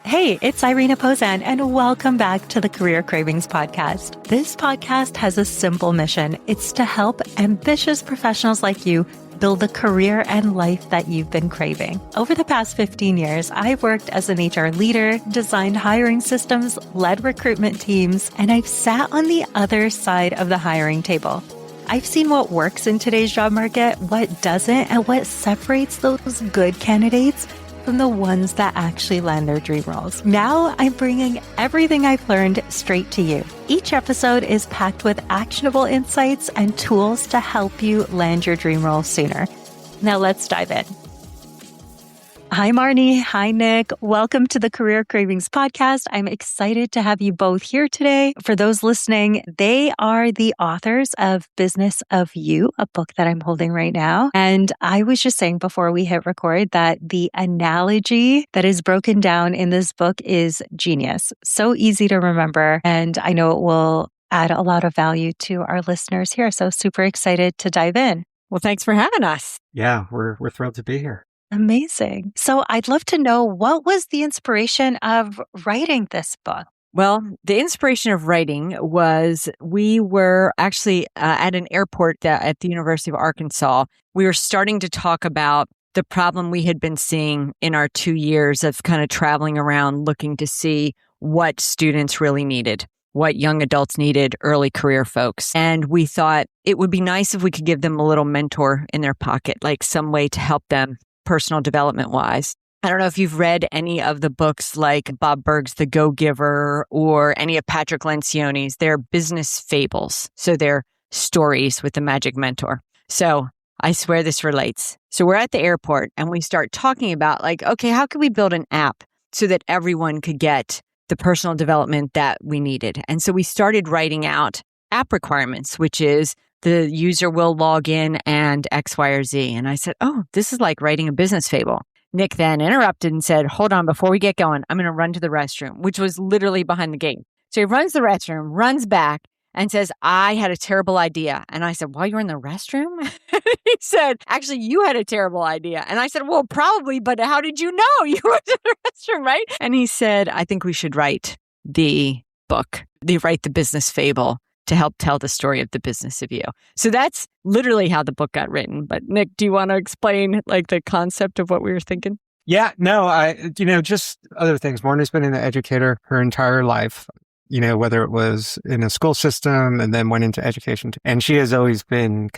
Hey, it's Irina Pozan, and welcome back to the Career Cravings Podcast. This podcast has a simple mission. It's to help ambitious professionals like you build the career and life that you've been craving. Over the past 15 years, I've worked as an HR leader, designed hiring systems, led recruitment teams, and I've sat on the other side of the hiring table. I've seen what works in today's job market, what doesn't, and what separates those good candidates from the ones that actually land their dream roles. Now I'm bringing everything I've learned straight to you. Each episode is packed with actionable insights and tools to help you land your dream role sooner. Now let's dive in. Hi, Marnie. Hi, Nick. Welcome to the Career Cravings Podcast. I'm excited to have you both here today. For those listening, they are the authors of Business of You, a book that I'm holding right now. And I was just saying before we hit record that the analogy that is broken down in this book is genius. So easy to remember. And I know it will add a lot of value to our listeners here. So super excited to dive in. Well, thanks for having us. Yeah, we're thrilled to be here. Amazing. So I'd love to know, what was the inspiration of writing this book? Well, the inspiration of writing was we were actually at an airport at the University of Arkansas. We were starting to talk about the problem we had been seeing in our 2 years of kind of traveling around looking to see what students really needed, what young adults needed, early career folks. And we thought it would be nice if we could give them a little mentor in their pocket, like some way to help them personal development wise. I don't know if you've read any of the books like Bob Burg's The Go-Giver or any of Patrick Lencioni's. They're business fables. So they're stories with the magic mentor. So I swear this relates. So we're at the airport and we start talking about okay, how can we build an app so that everyone could get the personal development that we needed? And so we started writing out app requirements, which is the user will log in and X, Y, or Z. And I said, oh, this is like writing a business fable. Nick then interrupted and said, hold on, before we get going, I'm going to run to the restroom, which was literally behind the gate. So he runs to the restroom, runs back and says, I had a terrible idea. And I said, while you're in the restroom? He said, actually, you had a terrible idea. And I said, well, probably, but how did you know you were in the restroom, right? And he said, I think we should write the book, write the business fable to help tell the story of the business of you. So that's literally how the book got written. But Nick, do you want to explain the concept of what we were thinking? Yeah, no, just other things. Marnie's been an educator her entire life, whether it was in a school system and then went into education. And she has always been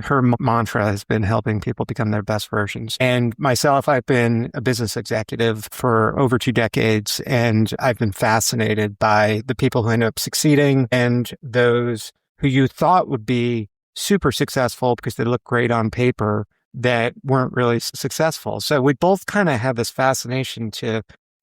her mantra has been helping people become their best versions. And myself, I've been a business executive for over 2 decades, and I've been fascinated by the people who end up succeeding and those who you thought would be super successful because they look great on paper that weren't really successful. So we both kind of have this fascination to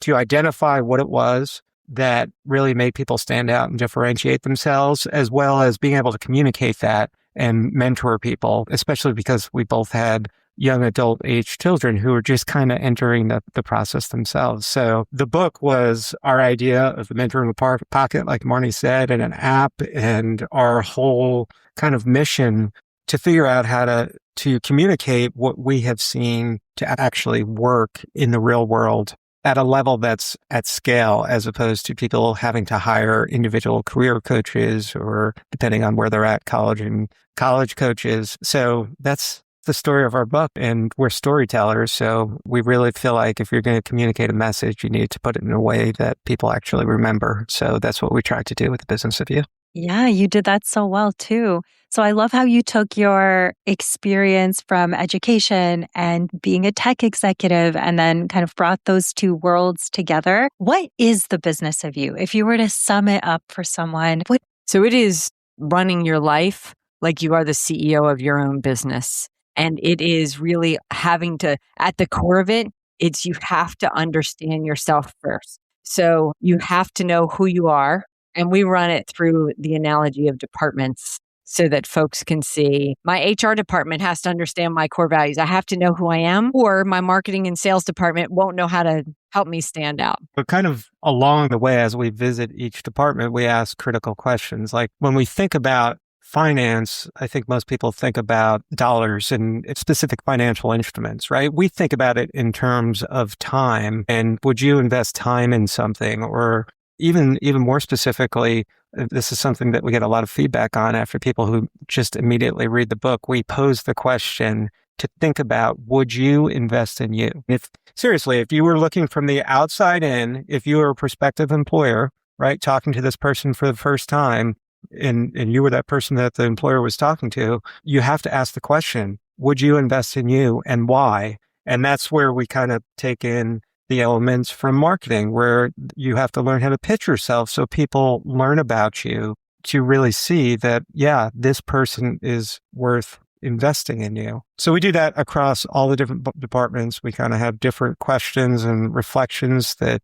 identify what it was that really made people stand out and differentiate themselves, as well as being able to communicate that and mentor people, especially because we both had young adult age children who were just kind of entering the process themselves. So the book was our idea of the mentor in the pocket, like Marnie said, and an app, and our whole kind of mission to figure out how to communicate what we have seen to actually work in the real world at a level that's at scale, as opposed to people having to hire individual career coaches or, depending on where they're at, college coaches. So that's the story of our book, and we're storytellers. So we really feel like if you're going to communicate a message, you need to put it in a way that people actually remember. So that's what we tried to do with the Business of You. Yeah, you did that so well too. So I love how you took your experience from education and being a tech executive and then kind of brought those two worlds together. What is the Business of You? If you were to sum it up for someone, what? So it is running your life like you are the CEO of your own business. And it is really having to, at the core of it, it's you have to understand yourself first. So you have to know who you are. And we run it through the analogy of departments so that folks can see my HR department has to understand my core values. I have to know who I am, or my marketing and sales department won't know how to help me stand out. But kind of along the way, as we visit each department, we ask critical questions. Like when we think about finance, I think most people think about dollars and specific financial instruments, right? We think about it in terms of time. And would you invest time in something? Or even more specifically, this is something that we get a lot of feedback on after people who just immediately read the book. We pose the question to think about, would you invest in you? If seriously, if you were looking from the outside in, if you were a prospective employer, right, talking to this person for the first time, and you were that person that the employer was talking to, you have to ask the question, would you invest in you and why? And that's where we kind of take in the elements from marketing, where you have to learn how to pitch yourself so people learn about you to really see that, yeah, this person is worth investing in you. So we do that across all the different departments. We kind of have different questions and reflections that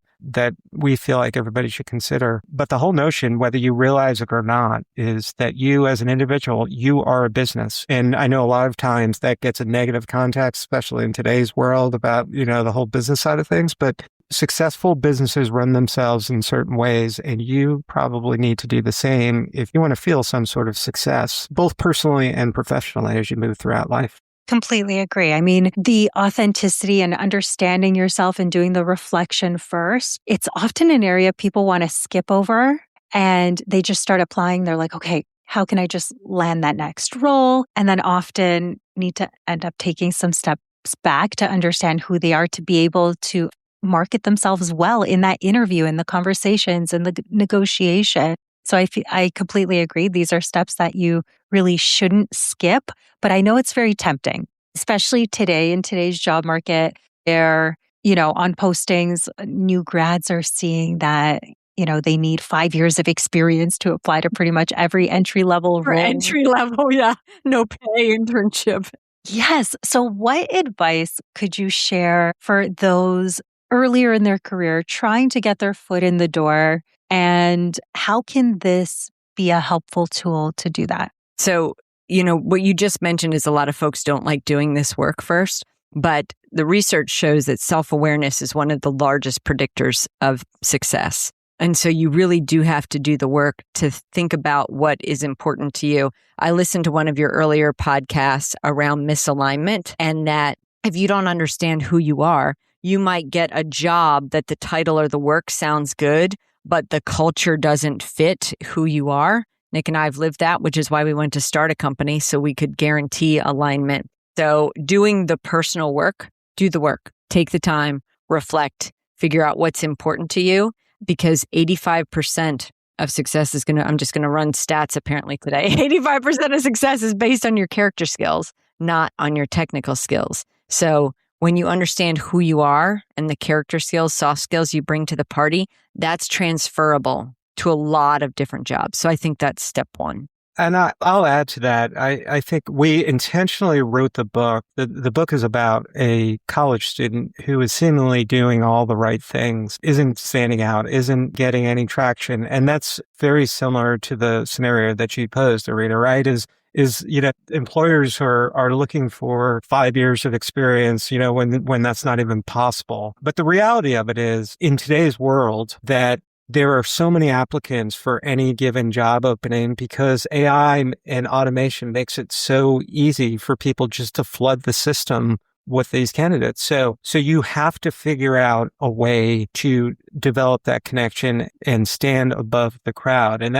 we feel like everybody should consider. But the whole notion, whether you realize it or not, is that you as an individual, you are a business. And I know a lot of times that gets a negative context, especially in today's world about, the whole business side of things. But successful businesses run themselves in certain ways, and you probably need to do the same if you want to feel some sort of success, both personally and professionally as you move throughout life. Completely agree. I mean, the authenticity and understanding yourself and doing the reflection first, it's often an area people want to skip over and they just start applying. They're like, okay, how can I just land that next role? And then often need to end up taking some steps back to understand who they are to be able to market themselves well in that interview, in the conversations and the negotiation. So I completely agree. These are steps that you really shouldn't skip, but I know it's very tempting, especially today in today's job market. They're, on postings, new grads are seeing that, they need 5 years of experience to apply to pretty much every entry level role. Entry level, yeah. No pay internship. Yes. So what advice could you share for those earlier in their career trying to get their foot in the door? And how can this be a helpful tool to do that? So, what you just mentioned is a lot of folks don't like doing this work first, but the research shows that self-awareness is one of the largest predictors of success. And so you really do have to do the work to think about what is important to you. I listened to one of your earlier podcasts around misalignment, and that if you don't understand who you are, you might get a job that the title or the work sounds good, but the culture doesn't fit who you are. Nick and I have lived that, which is why we went to start a company so we could guarantee alignment. So doing the personal work, do the work, take the time, reflect, figure out what's important to you, because 85% of success is I'm just going to run stats apparently today. 85% of success is based on your character skills, not on your technical skills. So when you understand who you are and the character skills, soft skills you bring to the party, that's transferable to a lot of different jobs. So I think that's step one. And I'll add to that. I think we intentionally wrote the book. The book is about a college student who is seemingly doing all the right things, isn't standing out, isn't getting any traction. And that's very similar to the scenario that you posed, Arita, right? Is employers are looking for 5 years of experience, when that's not even possible. But the reality of it is, in today's world, that there are so many applicants for any given job opening because AI and automation makes it so easy for people just to flood the system with these candidates. So you have to figure out a way to develop that connection and stand above the crowd. And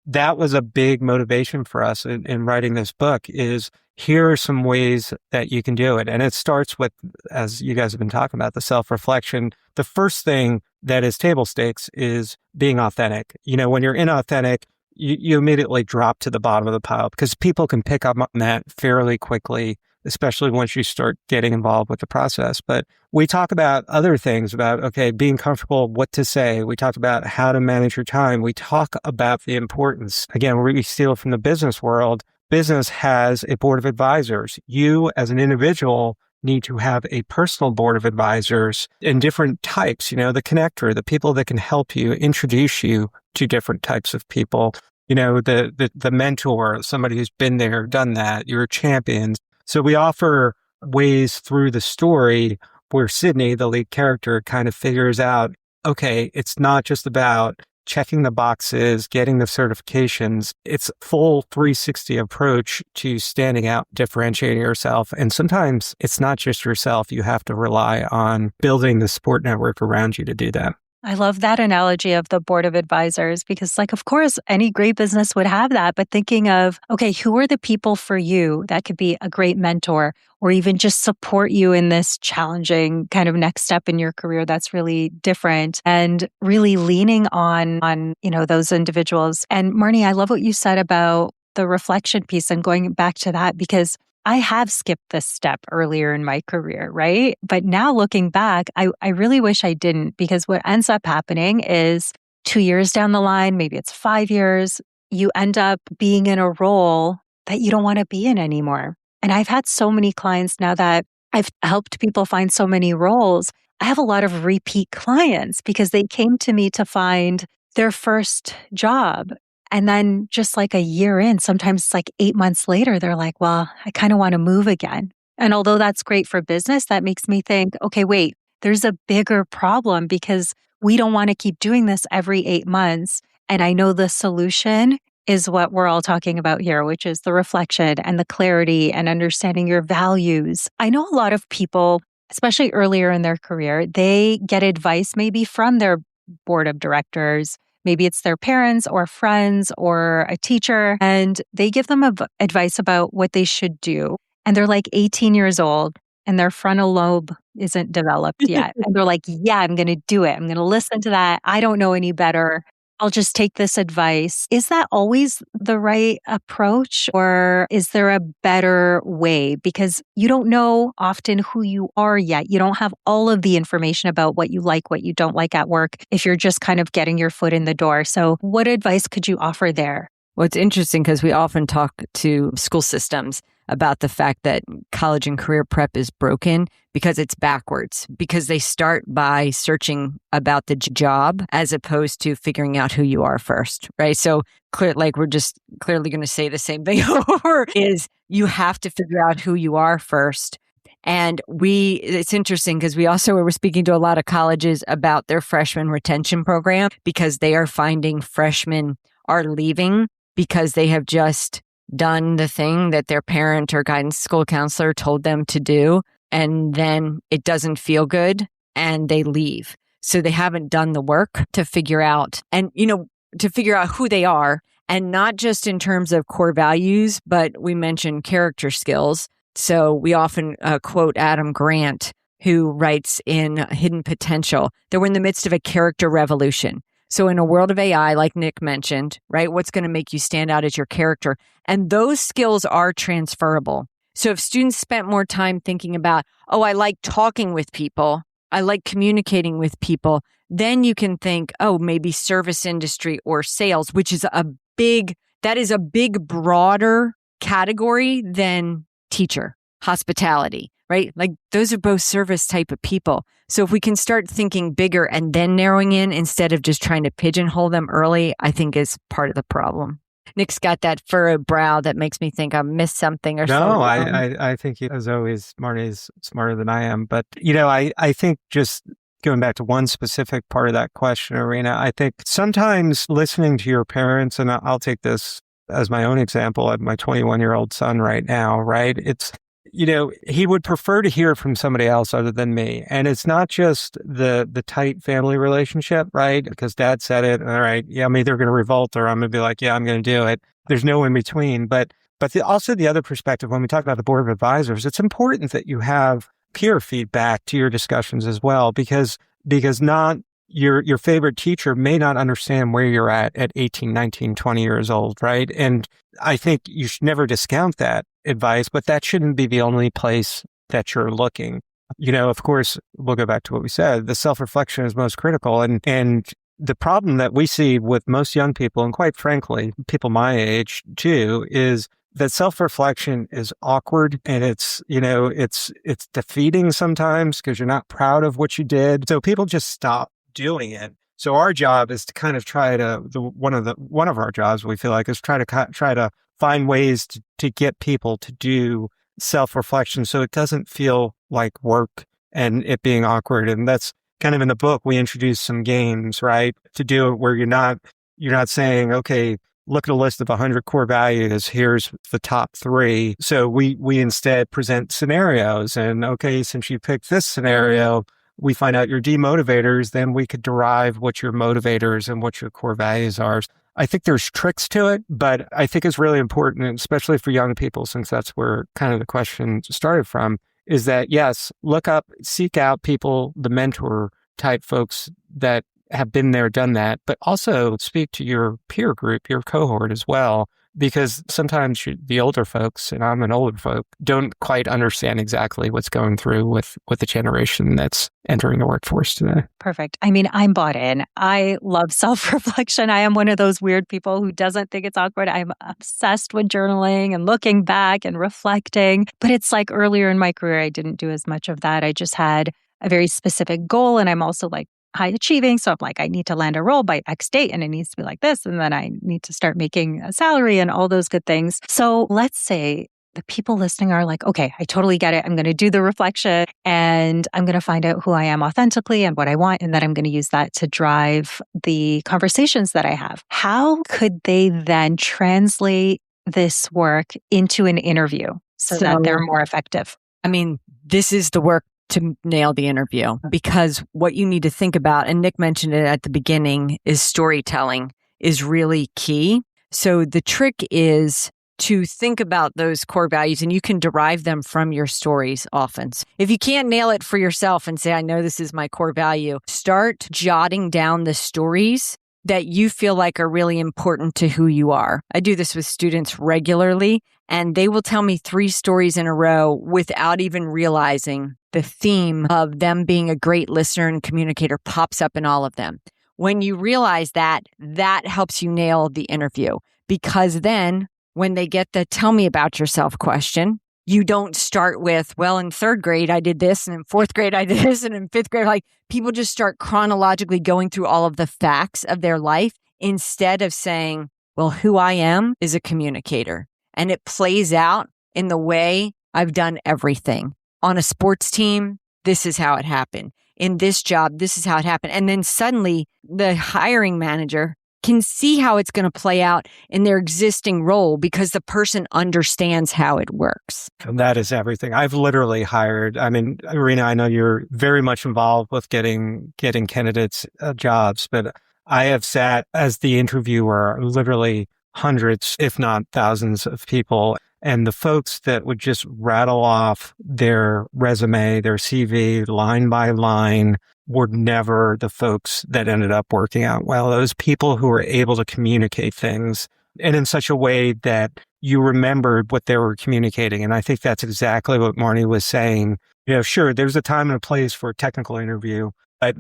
that was a big motivation for us in writing this book. Is here are some ways that you can do it. And it starts with, as you guys have been talking about, the self-reflection. The first thing that is table stakes is being authentic. When you're inauthentic, you immediately drop to the bottom of the pile because people can pick up on that fairly quickly, especially once you start getting involved with the process. But we talk about other things about, being comfortable, what to say. We talk about how to manage your time. We talk about the importance. Again, we steal from the business world. Business has a board of advisors. You as an individual need to have a personal board of advisors in different types, the connector, the people that can help you, introduce you to different types of people, the mentor, somebody who's been there, done that, your champions. So we offer ways through the story where Sydney, the lead character, kind of figures out, it's not just about checking the boxes, getting the certifications. It's a full 360 approach to standing out, differentiating yourself. And sometimes it's not just yourself. You have to rely on building the support network around you to do that. I love that analogy of the board of advisors because, of course, any great business would have that. But thinking of, okay, who are the people for you that could be a great mentor or even just support you in this challenging kind of next step in your career that's really different, and really leaning on those individuals. And Marnie, I love what you said about the reflection piece and going back to that, because I have skipped this step earlier in my career, right? But now looking back, I really wish I didn't, because what ends up happening is 2 years down the line, maybe it's 5 years, you end up being in a role that you don't want to be in anymore. And I've had so many clients now that I've helped people find so many roles. I have a lot of repeat clients because they came to me to find their first job. And then just like a year in, sometimes it's like 8 months later, they're like, well, I kind of want to move again. And although that's great for business, that makes me think, okay, wait, there's a bigger problem because we don't want to keep doing this every 8 months. And I know the solution is what we're all talking about here, which is the reflection and the clarity and understanding your values. I know a lot of people, especially earlier in their career, they get advice maybe from their board of directors. Maybe it's their parents or friends or a teacher, and they give them advice about what they should do. And they're like 18 years old and their frontal lobe isn't developed yet. And they're like, yeah, I'm going to do it. I'm going to listen to that. I don't know any better. I'll just take this advice. Is that always the right approach, or is there a better way? Because you don't know often who you are yet. You don't have all of the information about what you like, what you don't like at work if you're just kind of getting your foot in the door. So what advice could you offer there? Well, it's interesting because we often talk to school systems about the fact that college and career prep is broken because it's backwards, because they start by searching about the job as opposed to figuring out who you are first, right? So we're just clearly going to say the same thing over, is you have to figure out who you are first. And it's interesting because we also were speaking to a lot of colleges about their freshman retention program, because they are finding freshmen are leaving because they have just done the thing that their parent or guidance school counselor told them to do, and then it doesn't feel good and they leave. So they haven't done the work to figure out who they are, and not just in terms of core values, but we mentioned character skills. So we often quote Adam Grant, who writes in Hidden Potential that we're in the midst of a character revolution. So in a world of AI, like Nick mentioned, right, what's going to make you stand out is your character. And those skills are transferable. So if students spent more time thinking about, oh, I like talking with people, I like communicating with people, then you can think, oh, maybe service industry or sales, which is a big broader category than teacher, hospitality, right? Like those are both service type of people. So if we can start thinking bigger and then narrowing in instead of just trying to pigeonhole them early, I think is part of the problem. Nick's got that furrowed brow that makes me think I missed something or something. No, I think, as always, Marnie's smarter than I am. But, I think just going back to one specific part of that question, Arena, I think sometimes listening to your parents, and I'll take this as my own example of my 21-year-old son right now, right? It's, he would prefer to hear from somebody else other than me. And it's not just the tight family relationship, right? Because dad said it, all right, yeah, I'm either going to revolt or I'm going to be like, yeah, I'm going to do it. There's no in between. But also the other perspective, when we talk about the board of advisors, it's important that you have peer feedback to your discussions as well, because not your favorite teacher may not understand where you're at 18, 19, 20 years old, right? And I think you should never discount that advice, but that shouldn't be the only place that you're looking. Of course, we'll go back to what we said. The self-reflection is most critical. And the problem that we see with most young people, and quite frankly, people my age too, is that self-reflection is awkward, and it's defeating sometimes because you're not proud of what you did. So people just stop doing it. So our job is to kind of try to, one of our jobs we feel like is try to find ways to get people to do self-reflection so it doesn't feel like work and it being awkward. And that's kind of in the book, we introduced some games, right? To do it where you're not saying, okay, look at a list of 100 core values. Here's the top 3. So we instead present scenarios, and okay, since you picked this scenario, we find out your demotivators, then we could derive what your motivators and what your core values are. I think there's tricks to it, but I think it's really important, especially for young people, since that's where kind of the question started from, is that yes, seek out people, the mentor type folks that have been there, done that, but also speak to your peer group, your cohort as well, because sometimes the older folks, and I'm an older folk, don't quite understand exactly what's going through with the generation that's entering the workforce today. Perfect. I mean, I'm bought in. I love self-reflection. I am one of those weird people who doesn't think it's awkward. I'm obsessed with journaling and looking back and reflecting. But it's like earlier in my career, I didn't do as much of that. I just had a very specific goal. And I'm also like high achieving. So I'm like, I need to land a role by X date and it needs to be like this. And then I need to start making a salary and all those good things. So let's say the people listening are like, okay, I totally get it. I'm going to do the reflection and I'm going to find out who I am authentically and what I want. And then I'm going to use that to drive the conversations that I have. How could they then translate this work into an interview so that they're more effective? I mean, this is the work to nail the interview, because what you need to think about, and Nick mentioned it at the beginning, is storytelling is really key. So the trick is to think about those core values, and you can derive them from your stories often. If you can't nail it for yourself and say, I know this is my core value, start jotting down the stories that you feel like are really important to who you are. I do this with students regularly, and they will tell me 3 stories in a row without even realizing the theme of them being a great listener and communicator pops up in all of them. When you realize that, that helps you nail the interview, because then when they get the tell me about yourself question, you don't start with, well, in 3rd grade, I did this, and in 4th grade, I did this, and in 5th grade, like people just start chronologically going through all of the facts of their life instead of saying, well, who I am is a communicator. And it plays out in the way I've done everything. On a sports team, this is how it happened. In this job, this is how it happened. And then suddenly the hiring manager can see how it's going to play out in their existing role because the person understands how it works. And that is everything. I've literally hired, I mean, Irina, I know you're very much involved with getting candidates jobs, but I have sat as the interviewer, literally hundreds, if not thousands of people. And the folks that would just rattle off their resume, their CV, line by line, were never the folks that ended up working out well. Those people who were able to communicate things and in such a way that you remembered what they were communicating. And I think that's exactly what Marnie was saying. You know, sure, there's a time and a place for a technical interview, but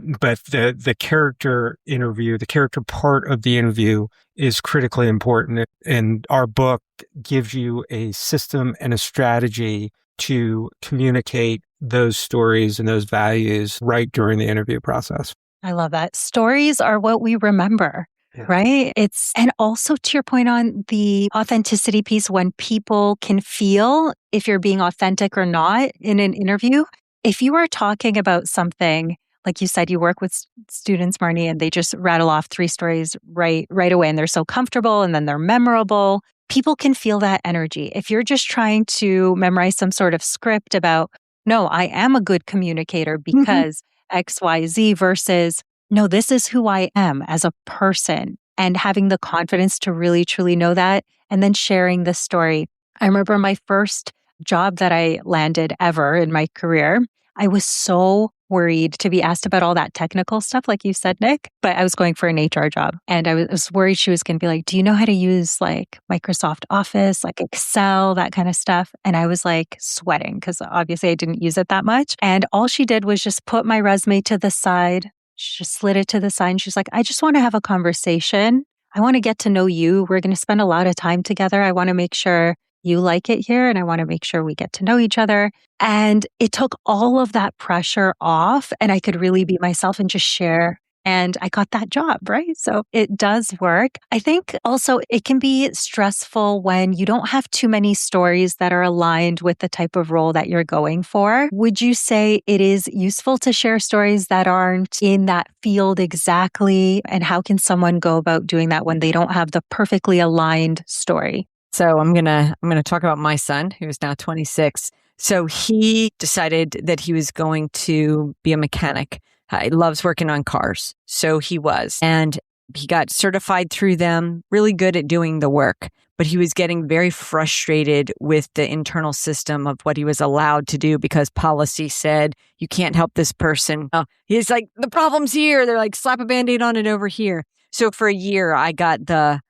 the character interview, the character part of the interview is critically important. And our book gives you a system and a strategy to communicate those stories and those values right during the interview process. I love that. Stories are what we remember, right? And also to your point on the authenticity piece, when people can feel if you're being authentic or not in an interview, if you are talking about something, like you said, you work with students, Marnie, and they just rattle off 3 stories right away, and they're so comfortable and then they're memorable. People can feel that energy. If you're just trying to memorize some sort of script about, no, I am a good communicator because X, Y, Z versus, no, this is who I am as a person, and having the confidence to really, truly know that, and then sharing the story. I remember my first job that I landed ever in my career. I was so worried to be asked about all that technical stuff, like you said, Nick, but I was going for an HR job. And I was worried she was going to be like, do you know how to use like Microsoft Office, like Excel, that kind of stuff? And I was like sweating because obviously I didn't use it that much. And all she did was just put my resume to the side. She just slid it to the side. And she's like, I just want to have a conversation. I want to get to know you. We're going to spend a lot of time together. I want to make sure you like it here, and I want to make sure we get to know each other. And it took all of that pressure off, and I could really be myself and just share And I got that job, right? So it does work. I think also it can be stressful when you don't have too many stories that are aligned with the type of role that you're going for. Would you say it is useful to share stories that aren't in that field exactly? And how can someone go about doing that when they don't have the perfectly aligned story? So I'm gonna talk about my son, who is now 26. So he decided that he was going to be a mechanic. He loves working on cars. So he was. And he got certified through them, really good at doing the work. But he was getting very frustrated with the internal system of what he was allowed to do because policy said, you can't help this person. He's like, the problem's here. They're like, slap a Band-Aid on it over here. So for a year, I got the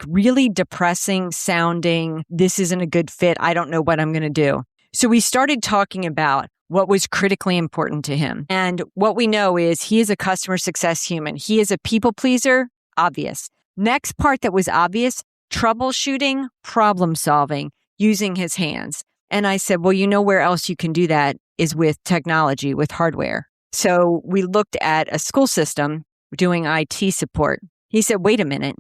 really depressing sounding, this isn't a good fit. I don't know what I'm going to do. So we started talking about what was critically important to him. And what we know is he is a customer success human. He is a people pleaser, obvious. Next part that was obvious, troubleshooting, problem solving, using his hands. And I said, well, you know where else you can do that is with technology, with hardware. So we looked at a school system doing IT support. He said, wait a minute.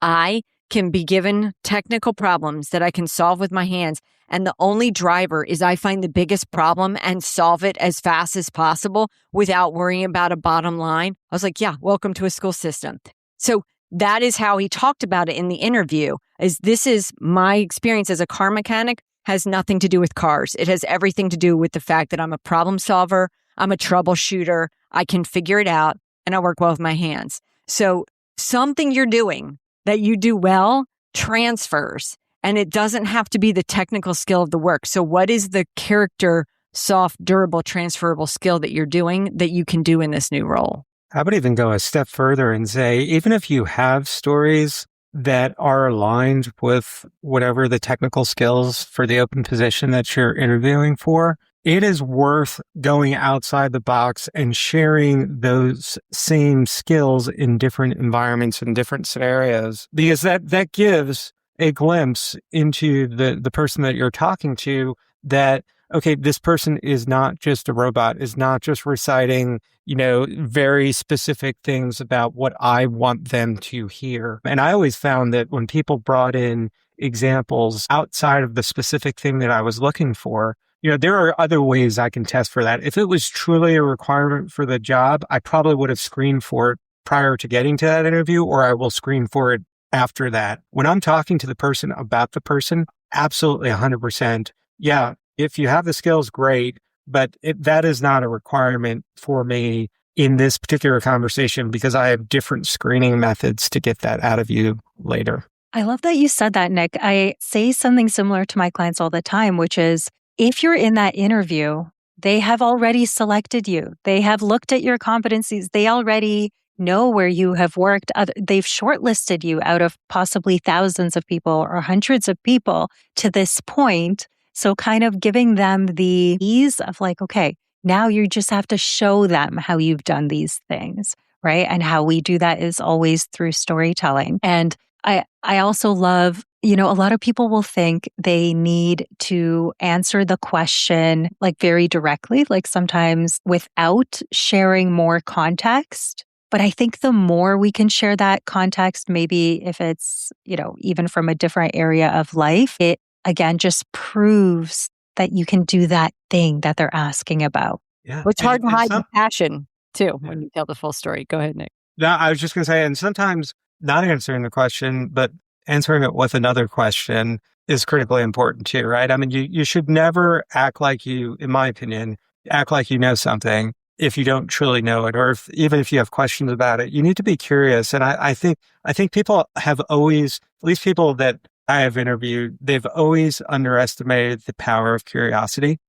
I can be given technical problems that I can solve with my hands. And the only driver is I find the biggest problem and solve it as fast as possible without worrying about a bottom line. I was like, yeah, welcome to a school system. So that is how he talked about it in the interview, is this is my experience as a car mechanic has nothing to do with cars. It has everything to do with the fact that I'm a problem solver. I'm a troubleshooter. I can figure it out and I work well with my hands. So something you're doing that you do well transfers, and it doesn't have to be the technical skill of the work. So what is the character, soft, durable, transferable skill that you're doing that you can do in this new role? I would even go a step further and say, even if you have stories that are aligned with whatever the technical skills for the open position that you're interviewing for, it is worth going outside the box and sharing those same skills in different environments and different scenarios, because that gives a glimpse into the person that you're talking to that, okay, this person is not just a robot, is not just reciting, very specific things about what I want them to hear. And I always found that when people brought in examples outside of the specific thing that I was looking for, there are other ways I can test for that. If it was truly a requirement for the job, I probably would have screened for it prior to getting to that interview, or I will screen for it after that. When I'm talking to the person about the person, absolutely 100%. Yeah, if you have the skills, great, but that is not a requirement for me in this particular conversation because I have different screening methods to get that out of you later. I love that you said that, Nick. I say something similar to my clients all the time, which is, if you're in that interview, they have already selected you. They have looked at your competencies. They already know where you have worked. They've shortlisted you out of possibly thousands of people or hundreds of people to this point. So kind of giving them the ease of like, okay, now you just have to show them how you've done these things, right? And how we do that is always through storytelling. And I also love, a lot of people will think they need to answer the question like very directly, like sometimes without sharing more context. But I think the more we can share that context, maybe if it's, even from a different area of life, it again just proves that you can do that thing that they're asking about. Yeah. It's hard to hide the passion too when you tell the full story. Go ahead, Nick. No, I was just going to say, and sometimes not answering the question, but answering it with another question is critically important too, right? I mean, you should never act like in my opinion, act like you know something if you don't truly know it, or even if you have questions about it. You need to be curious. And I think people have always, at least people that I have interviewed, they've always underestimated the power of curiosity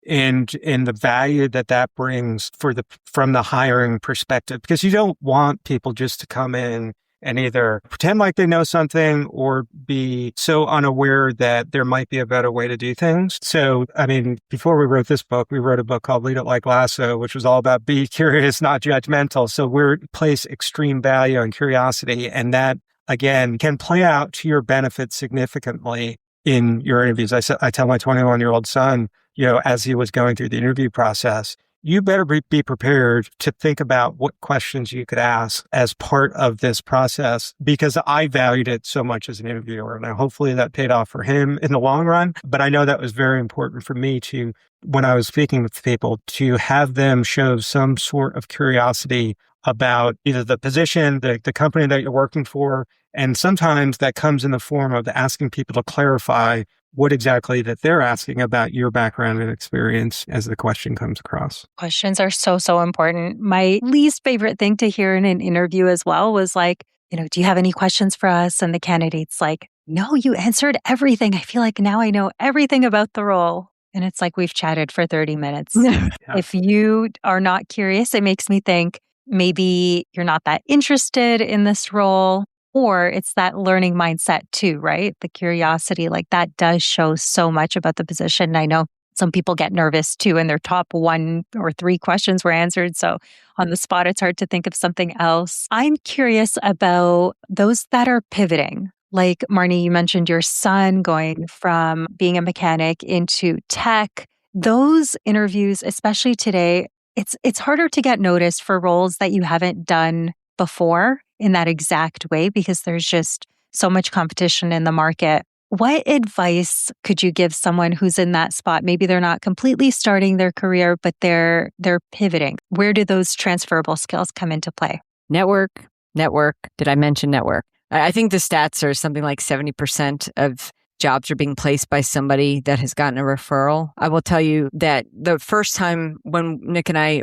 and the value that brings from the hiring perspective, because you don't want people just to come in and either pretend like they know something or be so unaware that there might be a better way to do things. So, I mean, before we wrote this book, we wrote a book called Lead It Like Lasso, which was all about be curious, not judgmental. So we place extreme value on curiosity, and that, again, can play out to your benefit significantly in your interviews. I tell my 21-year-old son, as he was going through the interview process, you better be prepared to think about what questions you could ask as part of this process, because I valued it so much as an interviewer. Now, hopefully that paid off for him in the long run, but I know that was very important for me to, when I was speaking with people, to have them show some sort of curiosity about either the position, the company that you're working for. And sometimes that comes in the form of asking people to clarify what exactly that they're asking about your background and experience as the question comes across. Questions are so, so important. My least favorite thing to hear in an interview as well was like, do you have any questions for us? And the candidate's like, no, you answered everything. I feel like now I know everything about the role. And it's like, we've chatted for 30 minutes. Yeah. If you are not curious, it makes me think maybe you're not that interested in this role. Or it's that learning mindset too, right? The curiosity, like that does show so much about the position. I know some people get nervous too, and their top 1 or 3 questions were answered. So on the spot, it's hard to think of something else. I'm curious about those that are pivoting. Like Marnie, you mentioned your son going from being a mechanic into tech. Those interviews, especially today, it's harder to get noticed for roles that you haven't done before in that exact way, because there's just so much competition in the market. What advice could you give someone who's in that spot? Maybe they're not completely starting their career, but they're pivoting. Where do those transferable skills come into play? Network. Did I mention network? I think the stats are something like 70% of jobs are being placed by somebody that has gotten a referral. I will tell you that the first time when Nick and I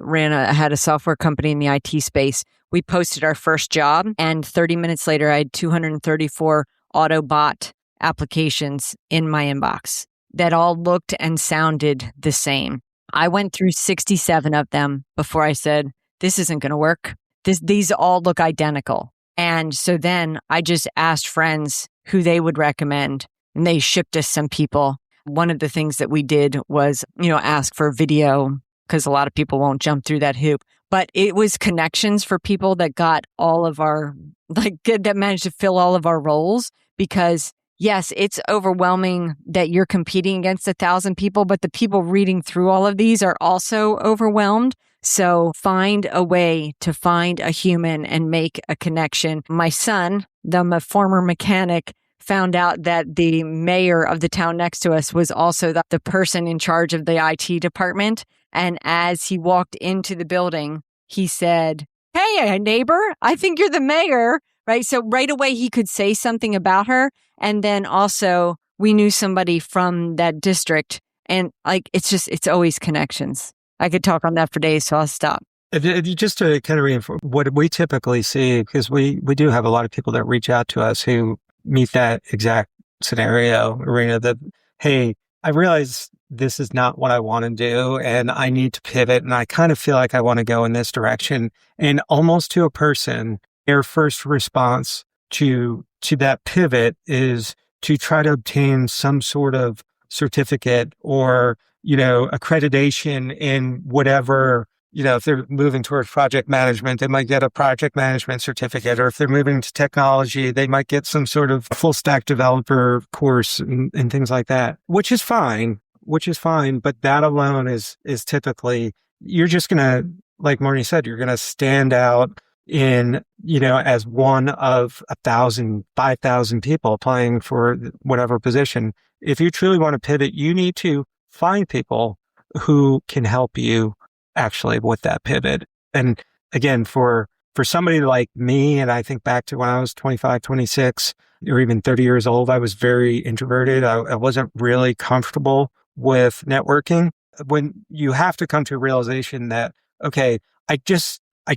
had a software company in the IT space, we posted our first job, and 30 minutes later, I had 234 Autobot applications in my inbox that all looked and sounded the same. I went through 67 of them before I said, this isn't going to work. These all look identical. And so then I just asked friends who they would recommend, and they shipped us some people. One of the things that we did was, ask for video, because a lot of people won't jump through that hoop. But it was connections for people that got all of our, that managed to fill all of our roles. Because yes, it's overwhelming that you're competing against 1,000 people, but the people reading through all of these are also overwhelmed. So find a way to find a human and make a connection. My son, the former mechanic, found out that the mayor of the town next to us was also the person in charge of the IT department. And as he walked into the building, he said, hey, neighbor, I think you're the mayor, right? So right away he could say something about her. And then also we knew somebody from that district. And it's always connections. I could talk on that for days, so I'll stop. Just to kind of reinforce what we typically see, because we do have a lot of people that reach out to us who meet that exact scenario, Arena, that, hey, I realize this is not what I want to do and I need to pivot and I kind of feel like I want to go in this direction. And almost to a person, their first response to that pivot is to try to obtain some sort of certificate or, accreditation in whatever. If they're moving towards project management, they might get a project management certificate, or if they're moving to technology, they might get some sort of full stack developer course and things like that, which is fine. But that alone is typically, you're just going to, like Marnie said, you're going to stand out in, as one of 1,000, 5,000 people applying for whatever position. If you truly want to pivot, you need to find people who can help you actually with that pivot. And again, for somebody like me, and I think back to when I was 25, 26, or even 30 years old, I was very introverted. I wasn't really comfortable with networking. When you have to come to a realization that, okay, I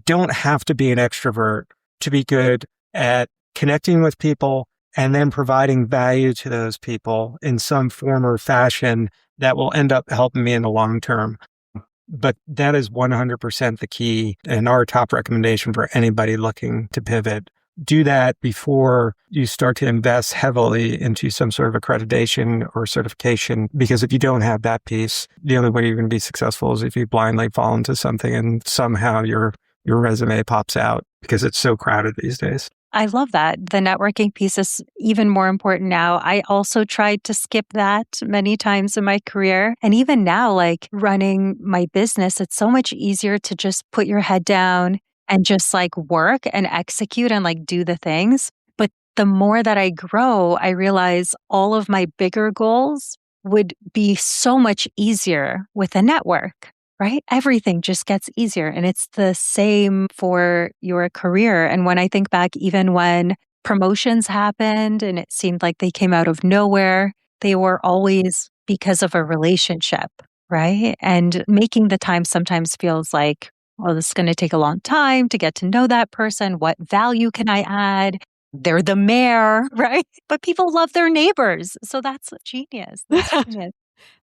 don't have to be an extrovert to be good at connecting with people and then providing value to those people in some form or fashion that will end up helping me in the long term. But that is 100% the key and our top recommendation for anybody looking to pivot. Do that before you start to invest heavily into some sort of accreditation or certification, because if you don't have that piece, the only way you're going to be successful is if you blindly fall into something and somehow your resume pops out, because it's so crowded these days. I love that. The networking piece is even more important now. I also tried to skip that many times in my career. And even now, like running my business, it's so much easier to just put your head down and just like work and execute and like do the things. But the more that I grow, I realize all of my bigger goals would be so much easier with a network. Right? Everything just gets easier. And it's the same for your career. And when I think back, even when promotions happened and it seemed like they came out of nowhere, they were always because of a relationship, right? And making the time sometimes feels like, oh, this is going to take a long time to get to know that person. What value can I add? They're the mayor, right? But people love their neighbors. So that's genius. That's genius.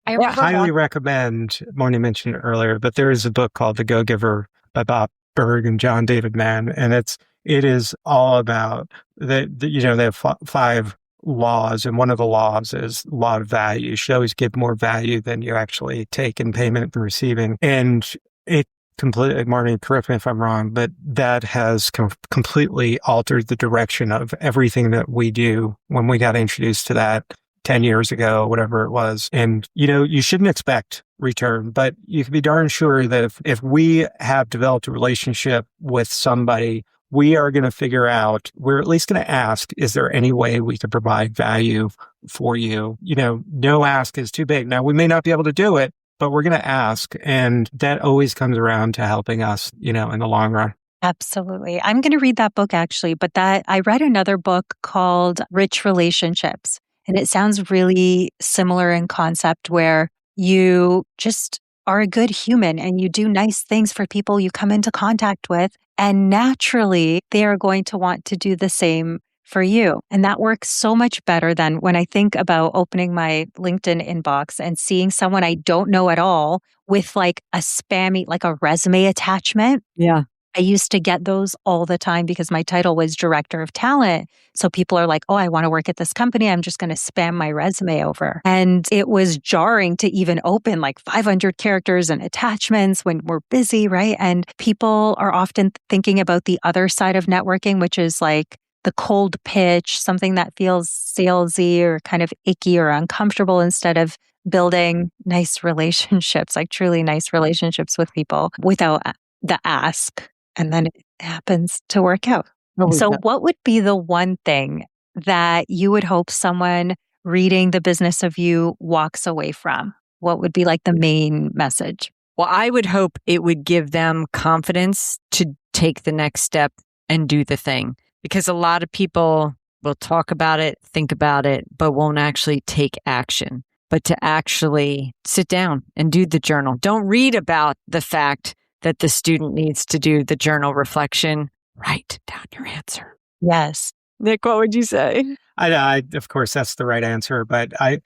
I I highly recommend, Marnie mentioned it earlier, but there is a book called The Go-Giver by Bob Berg and John David Mann. And it is all about they have 5 laws. And one of the laws is law of value. You should always give more value than you actually take in payment for receiving. And it completely, Marnie, correct me if I'm wrong, but that has completely altered the direction of everything that we do when we got introduced to that 10 years ago, whatever it was. And, you shouldn't expect return, but you can be darn sure that if we have developed a relationship with somebody, we are going to figure out, we're at least going to ask, is there any way we can provide value for you? No ask is too big. Now, we may not be able to do it, but we're going to ask. And that always comes around to helping us, in the long run. Absolutely. I'm going to read that book actually, but I read another book called Rich Relationships. And it sounds really similar in concept where you just are a good human and you do nice things for people you come into contact with. And naturally, they are going to want to do the same for you. And that works so much better than when I think about opening my LinkedIn inbox and seeing someone I don't know at all with like a spammy, like a resume attachment. Yeah. I used to get those all the time because my title was director of talent. So people are like, oh, I want to work at this company. I'm just going to spam my resume over. And it was jarring to even open like 500 characters and attachments when we're busy, right? And people are often thinking about the other side of networking, which is like the cold pitch, something that feels salesy or kind of icky or uncomfortable instead of building nice relationships, like truly nice relationships with people without the ask. And then it happens to work out. So what would be the one thing that you would hope someone reading The Business of You walks away from? What would be like the main message? Well, I would hope it would give them confidence to take the next step and do the thing. Because a lot of people will talk about it, think about it, but won't actually take action. But to actually sit down and do the journal. Don't read about the fact that the student needs to do the journal reflection. Write down your answer. Yes. Nick, what would you say? I of course, that's the right answer. But I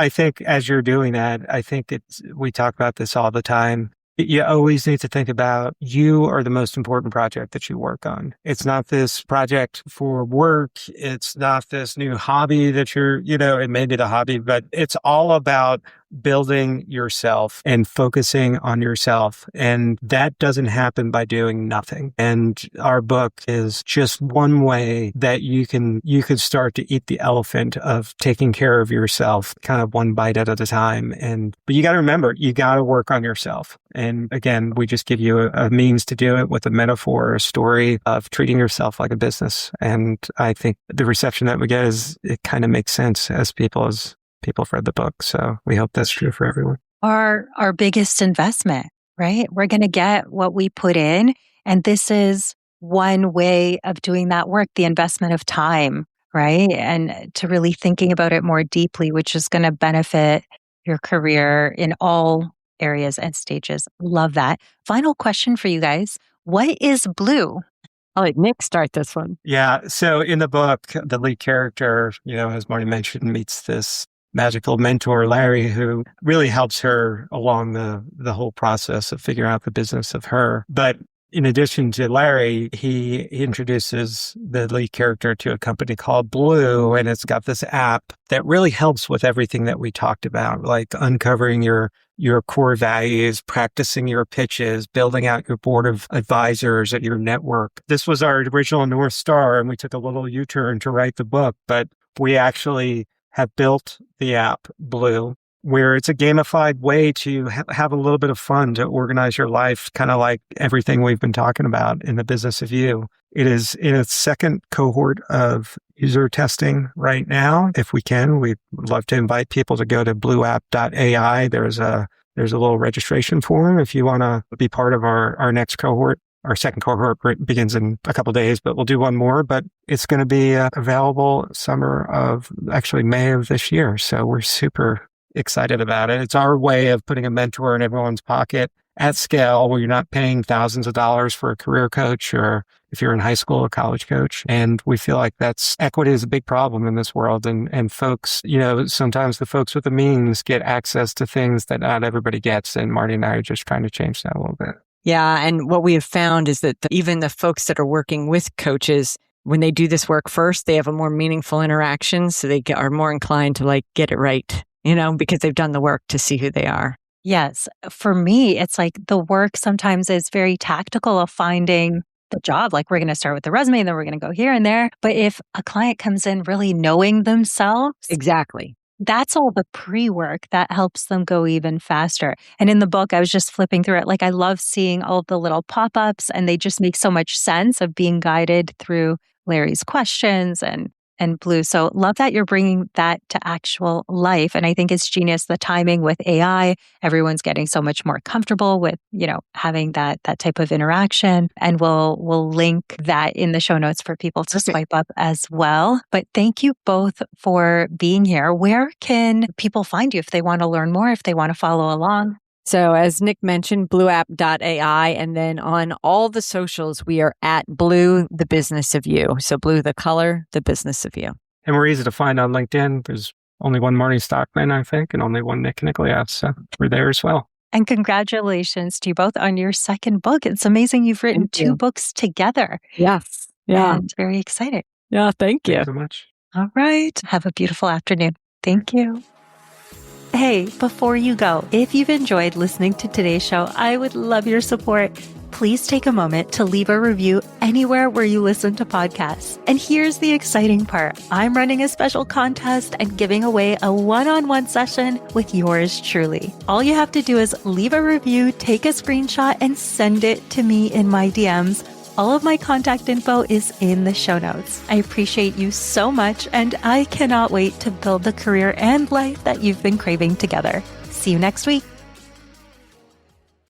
think as you're doing that, I think we talk about this all the time. You always need to think about you are the most important project that you work on. It's not this project for work. It's not this new hobby that it may be the hobby, but it's all about building yourself and focusing on yourself. And that doesn't happen by doing nothing. And our book is just one way that you can start to eat the elephant of taking care of yourself, kind of one bite at a time. But you got to remember, you got to work on yourself. And again, we just give you a means to do it with a metaphor, a story of treating yourself like a business. And I think the reception that we get it kind of makes sense as people have read the book. So we hope that's true for everyone. Our biggest investment, right? We're going to get what we put in. And this is one way of doing that work, the investment of time, right? And to really thinking about it more deeply, which is going to benefit your career in all areas and stages. Love that. Final question for you guys. What is blue? I'll let Nick start this one. Yeah. So in the book, the lead character, as Marnie mentioned, meets this magical mentor, Larry, who really helps her along the whole process of figuring out the business of her. But in addition to Larry, he introduces the lead character to a company called Blue, and it's got this app that really helps with everything that we talked about, like uncovering your core values, practicing your pitches, building out your board of advisors at your network. This was our original North Star, and we took a little U-turn to write the book, but we actually have built the app Blue, where it's a gamified way to have a little bit of fun to organize your life, kind of like everything we've been talking about in the business of you. It is in its second cohort of user testing right now. If we can, we'd love to invite people to go to blueapp.ai. There's a little registration form if you want to be part of our next cohort. Our second cohort begins in a couple of days, but we'll do one more. But it's going to be available actually May of this year. So we're super excited about it. It's our way of putting a mentor in everyone's pocket at scale, where you're not paying thousands of dollars for a career coach, or if you're in high school, a college coach. And we feel like equity is a big problem in this world. And folks, sometimes the folks with the means get access to things that not everybody gets. And Marnie and I are just trying to change that a little bit. Yeah. And what we have found is that even the folks that are working with coaches, when they do this work first, they have a more meaningful interaction. So they are more inclined to get it right, because they've done the work to see who they are. Yes. For me, it's like the work sometimes is very tactical of finding the job. Like, we're going to start with the resume and then we're going to go here and there. But if a client comes in really knowing themselves, exactly, that's all the pre-work that helps them go even faster. And in the book, I was just flipping through it. I love seeing all of the little pop-ups, and they just make so much sense of being guided through Larry's questions and Blue. So love that you're bringing that to actual life. And I think it's genius, the timing with AI. Everyone's getting so much more comfortable with, having that type of interaction. And we'll link that in the show notes for people to swipe up as well. But thank you both for being here. Where can people find you if they want to learn more, if they want to follow along? So as Nick mentioned, blueapp.ai. And then on all the socials, we are at Blue, the business of you. So Blue, the color, the business of you. And we're easy to find on LinkedIn. There's only one Marnie Stockman, I think, and only one Nick Nicolia. So we're there as well. And congratulations to you both on your second book. It's amazing you've written two books together. Yes. Yeah. And very excited. Yeah. Thank you. Thanks so much. All right. Have a beautiful afternoon. Thank you. Hey, before you go, if you've enjoyed listening to today's show, I would love your support. Please take a moment to leave a review anywhere where you listen to podcasts. And here's the exciting part. I'm running a special contest and giving away a one-on-one session with yours truly. All you have to do is leave a review, take a screenshot, and send it to me in my DMs. All of my contact info is in the show notes. I appreciate you so much, and I cannot wait to build the career and life that you've been craving together. See you next week.